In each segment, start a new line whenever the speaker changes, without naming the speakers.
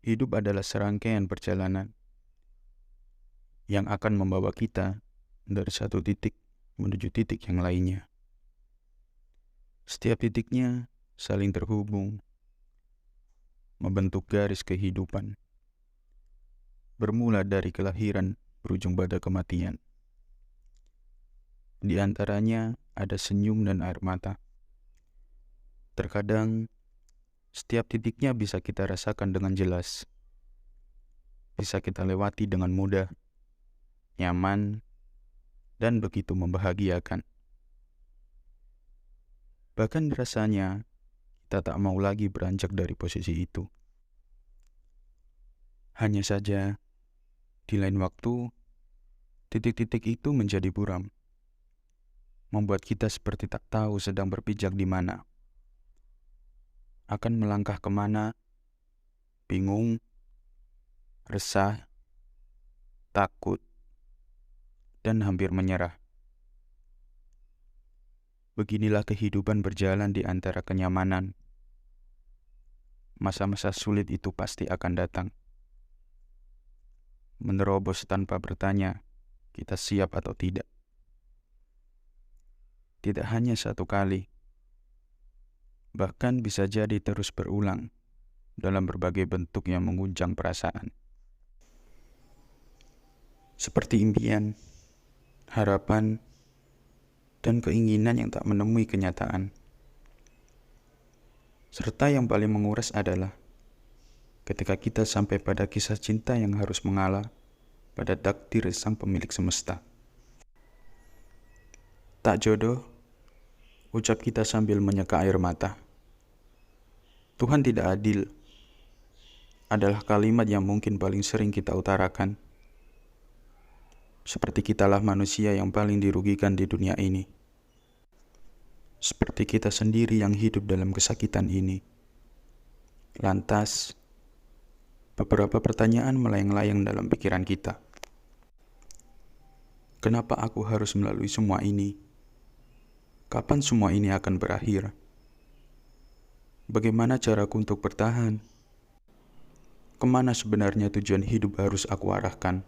Hidup adalah serangkaian perjalanan yang akan membawa kita dari satu titik menuju titik yang lainnya. Setiap titiknya saling terhubung, membentuk garis kehidupan, bermula dari kelahiran berujung pada kematian. Di antaranya ada senyum dan air mata. Terkadang, setiap titiknya bisa kita rasakan dengan jelas, bisa kita lewati dengan mudah, nyaman, dan begitu membahagiakan. Bahkan rasanya kita tak mau lagi beranjak dari posisi itu. Hanya saja, di lain waktu, titik-titik itu menjadi buram, membuat kita seperti tak tahu sedang berpijak di mana. Akan melangkah kemana, bingung, resah, takut, dan hampir menyerah. Beginilah kehidupan berjalan di antara kenyamanan. Masa-masa sulit itu pasti akan datang. Menerobos tanpa bertanya, kita siap atau tidak. Tidak hanya satu kali, bahkan bisa jadi terus berulang dalam berbagai bentuk yang mengguncang perasaan. Seperti impian, harapan, dan keinginan yang tak menemui kenyataan. Serta yang paling menguras adalah ketika kita sampai pada kisah cinta yang harus mengalah pada takdir sang pemilik semesta. Tak jodoh, ucap kita sambil menyeka air mata. Tuhan tidak adil adalah kalimat yang mungkin paling sering kita utarakan. Seperti kitalah manusia yang paling dirugikan di dunia ini. Seperti kita sendiri yang hidup dalam kesakitan ini. Lantas, beberapa pertanyaan melayang-layang dalam pikiran kita. Kenapa aku harus melalui semua ini? Kapan semua ini akan berakhir? Bagaimana caraku untuk bertahan? Kemana sebenarnya tujuan hidup harus aku arahkan?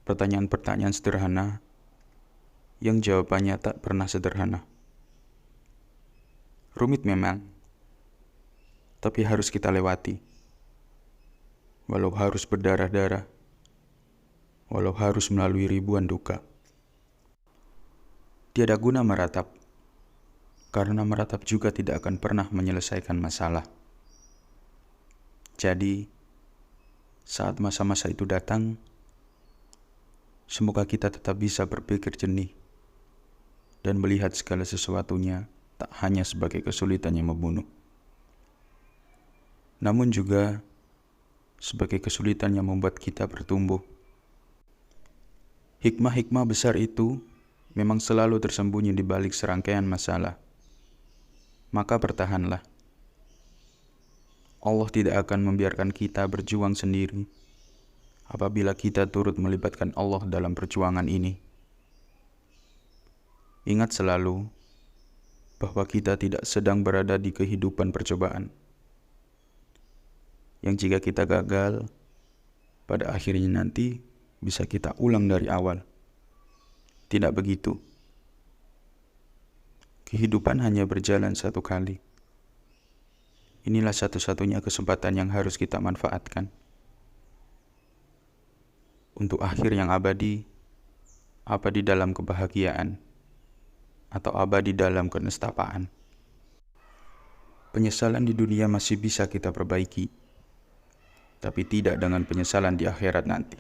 Pertanyaan-pertanyaan sederhana yang jawabannya tak pernah sederhana. Rumit memang, tapi harus kita lewati. Walau harus berdarah-darah, walau harus melalui ribuan duka. Tiada guna meratap, karena meratap juga tidak akan pernah menyelesaikan masalah. Jadi, saat masa-masa itu datang, semoga kita tetap bisa berpikir jernih dan melihat segala sesuatunya tak hanya sebagai kesulitan yang membunuh, namun juga sebagai kesulitan yang membuat kita bertumbuh. Hikmah-hikmah besar itu memang selalu tersembunyi di balik serangkaian masalah. Maka bertahanlah. Allah tidak akan membiarkan kita berjuang sendiri apabila kita turut melibatkan Allah dalam perjuangan ini. Ingat selalu bahwa kita tidak sedang berada di kehidupan percobaan, yang jika kita gagal, pada akhirnya nanti bisa kita ulang dari awal. Tidak begitu. Kehidupan hanya berjalan satu kali. Inilah satu-satunya kesempatan yang harus kita manfaatkan. Untuk akhir yang abadi, abadi dalam kebahagiaan, atau abadi dalam kenestapaan. Penyesalan di dunia masih bisa kita perbaiki, tapi tidak dengan penyesalan di akhirat nanti.